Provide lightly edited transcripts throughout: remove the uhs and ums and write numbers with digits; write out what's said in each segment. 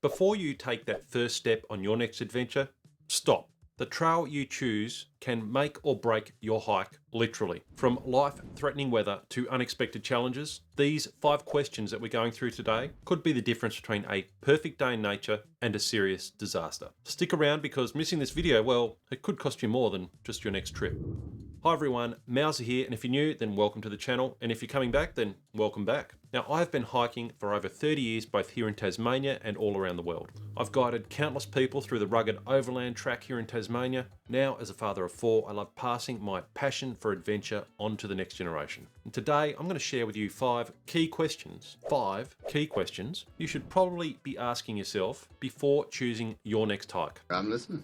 Before you take that first step on your next adventure, stop. The trail you choose can make or break your hike, literally. From life-threatening weather to unexpected challenges, these 5 questions that we're going through today could be the difference between a perfect day in nature and a serious disaster. Stick around because missing this video, well, it could cost you more than just your next trip. Hi everyone, Mauser here, and if you're new, then welcome to the channel, and if you're coming back, then welcome back. Now, I've been hiking for over 30 years, both here in Tasmania and all around the world. I've guided countless people through the rugged overland track here in Tasmania. Now, as a father of 4, I love passing my passion for adventure on to the next generation. And today, I'm going to share with you 5 key questions you should probably be asking yourself before choosing your next hike. I'm listening.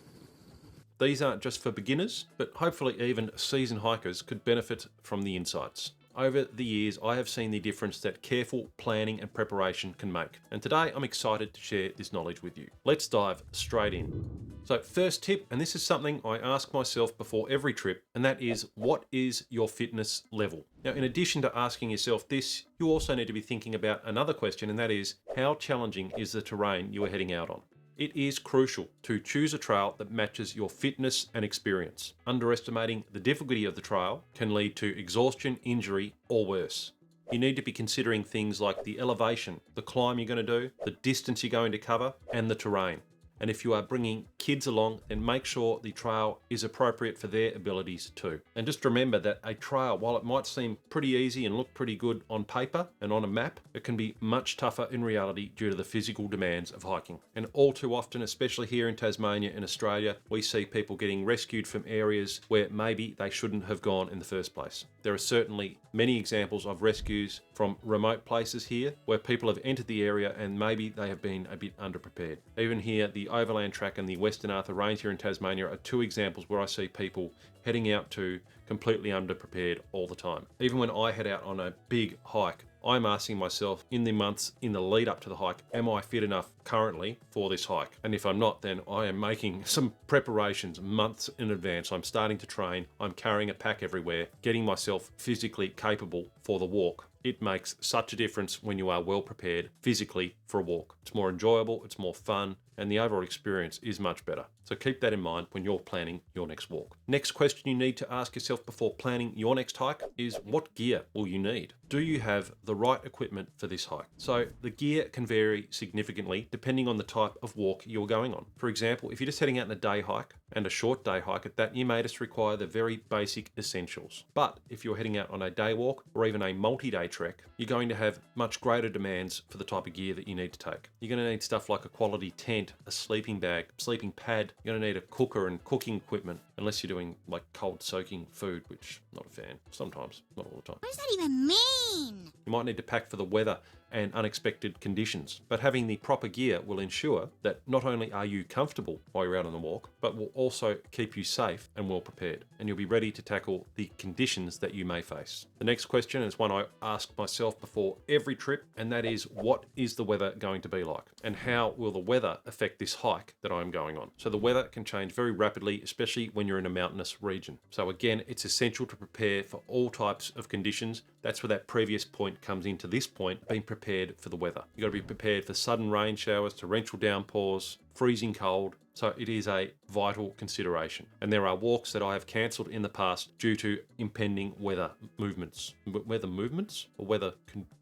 These aren't just for beginners, but hopefully even seasoned hikers could benefit from the insights. Over the years, I have seen the difference that careful planning and preparation can make. And today, I'm excited to share this knowledge with you. Let's dive straight in. So first tip, and this is something I ask myself before every trip, and that is, what is your fitness level? Now, in addition to asking yourself this, you also need to be thinking about another question, and that is, how challenging is the terrain you are heading out on? It is crucial to choose a trail that matches your fitness and experience. Underestimating the difficulty of the trail can lead to exhaustion, injury, or worse. You need to be considering things like the elevation, the climb you're going to do, the distance you're going to cover, and the terrain. And if you are bringing kids along, then make sure the trail is appropriate for their abilities too. And just remember that a trail, while it might seem pretty easy and look pretty good on paper and on a map, it can be much tougher in reality due to the physical demands of hiking. And all too often, especially here in Tasmania and Australia, we see people getting rescued from areas where maybe they shouldn't have gone in the first place. There are certainly many examples of rescues from remote places here where people have entered the area and maybe they have been a bit underprepared. Even here, the overland track and the Western Arthur Range here in Tasmania are 2 examples where I see people heading out to completely underprepared all the time. Even when I head out on a big hike, I'm asking myself in the months in the lead up to the hike, am I fit enough currently for this hike? And if I'm not, then I am making some preparations months in advance. I'm starting to train, I'm carrying a pack everywhere, getting myself physically capable for the walk. It makes such a difference when you are well prepared physically for a walk. It's more enjoyable, it's more fun, and the overall experience is much better. So keep that in mind when you're planning your next walk. Next question you need to ask yourself before planning your next hike is, what gear will you need? Do you have the right equipment for this hike? So the gear can vary significantly depending on the type of walk you're going on. For example, if you're just heading out on a day hike, and a short day hike at that, you may just require the very basic essentials. But if you're heading out on a day walk or even a multi-day trek, you're going to have much greater demands for the type of gear that you need to take. You're going to need stuff like a quality tent, a sleeping bag, sleeping pad. You're going to need a cooker and cooking equipment, unless you're doing like cold soaking food, which I'm not a fan. Sometimes, not all the time. What does that even mean? You might need to pack for the weather and unexpected conditions. But having the proper gear will ensure that not only are you comfortable while you're out on the walk, but will also keep you safe and well prepared, and you'll be ready to tackle the conditions that you may face. The next question is one I ask myself before every trip, and that is, what is the weather going to be like? And how will the weather affect this hike that I'm going on? So the weather can change very rapidly, especially when you're in a mountainous region. So again, it's essential to prepare for all types of conditions. That's where that previous point comes into this point, being prepared for the weather. You've got to be prepared for sudden rain showers, torrential downpours, freezing cold. So it is a vital consideration. And there are walks that I have cancelled in the past due to impending weather movements. Weather movements? Or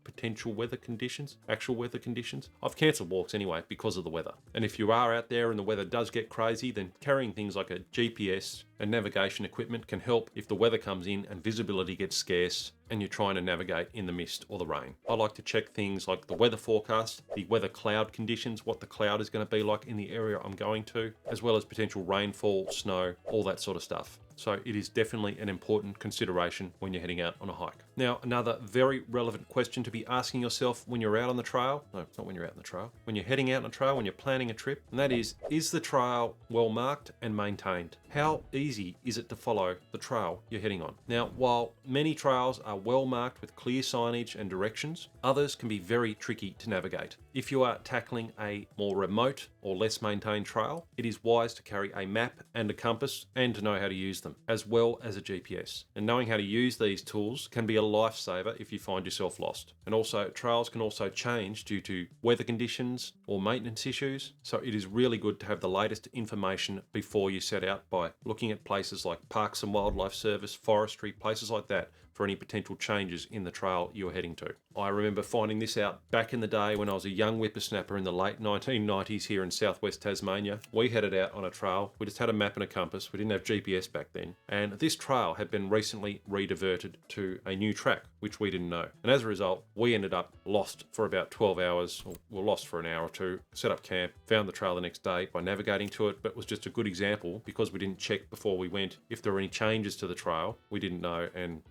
potential weather conditions? Actual weather conditions? I've cancelled walks anyway because of the weather. And if you are out there and the weather does get crazy, then carrying things like a GPS and navigation equipment can help if the weather comes in and visibility gets scarce and you're trying to navigate in the mist or the rain. I like to check things like the weather forecast, the weather cloud conditions, what the cloud is going to be like in the area I'm going to, as well as potential rainfall, snow, all that sort of stuff. So it is definitely an important consideration when you're heading out on a hike. Now, another very relevant question to be asking yourself when you're out on the trail, no, it's not when you're out on the trail, when you're heading out on a trail, when you're planning a trip, and that is the trail well marked and maintained? How easy is it to follow the trail you're heading on? Now, while many trails are well marked with clear signage and directions, others can be very tricky to navigate. If you are tackling a more remote or less maintained trail, it is wise to carry a map and a compass and to know how to use them. them, as well as a GPS. And knowing how to use these tools can be a lifesaver if you find yourself lost. And also, trails can also change due to weather conditions or maintenance issues. So it is really good to have the latest information before you set out by looking at places like Parks and Wildlife Service, forestry, places like that for any potential changes in the trail you're heading to. I remember finding this out back in the day when I was a young whippersnapper in the late 1990s here in southwest Tasmania. We headed out on a trail. We just had a map and a compass. We didn't have GPS back then. And this trail had been recently rediverted to a new track, which we didn't know. And as a result, we ended up lost for about 12 hours. We were lost for an hour or two, set up camp, found the trail the next day by navigating to it, but it was just a good example because we didn't check before we went if there were any changes to the trail. We didn't know, and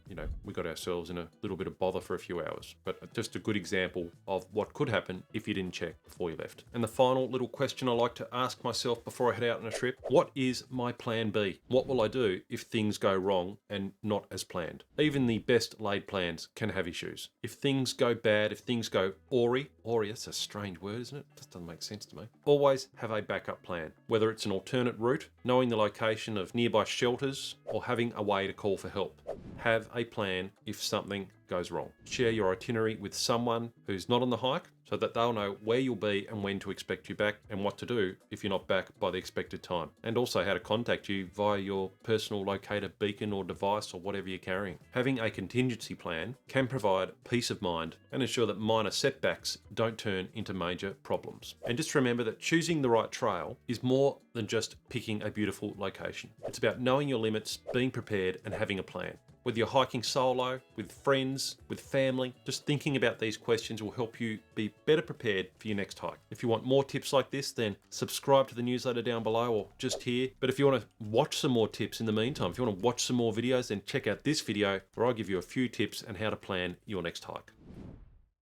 we got ourselves in a little bit of bother for a few hours. But just a good example of what could happen if you didn't check before you left. And the final little question I like to ask myself before I head out on a trip: what is my plan B? What will I do if things go wrong and not as planned? Even the best laid plans can have issues. If things go bad, if things go awry, that's a strange word, isn't it? Just doesn't make sense to me. Always have a backup plan, whether it's an alternate route, knowing the location of nearby shelters, or having a way to call for help. Have a plan if something goes wrong. Share your itinerary with someone who's not on the hike so that they'll know where you'll be and when to expect you back and what to do if you're not back by the expected time. And also how to contact you via your personal locator beacon or device or whatever you're carrying. Having a contingency plan can provide peace of mind and ensure that minor setbacks don't turn into major problems. And just remember that choosing the right trail is more than just picking a beautiful location. It's about knowing your limits, being prepared, and having a plan. Whether you're hiking solo, with friends, with family, just thinking about these questions will help you be better prepared for your next hike. If you want more tips like this, then subscribe to the newsletter down below or just here. But if you want to watch some more tips in the meantime, if you want to watch some more videos, then check out this video where I give you a few tips on how to plan your next hike.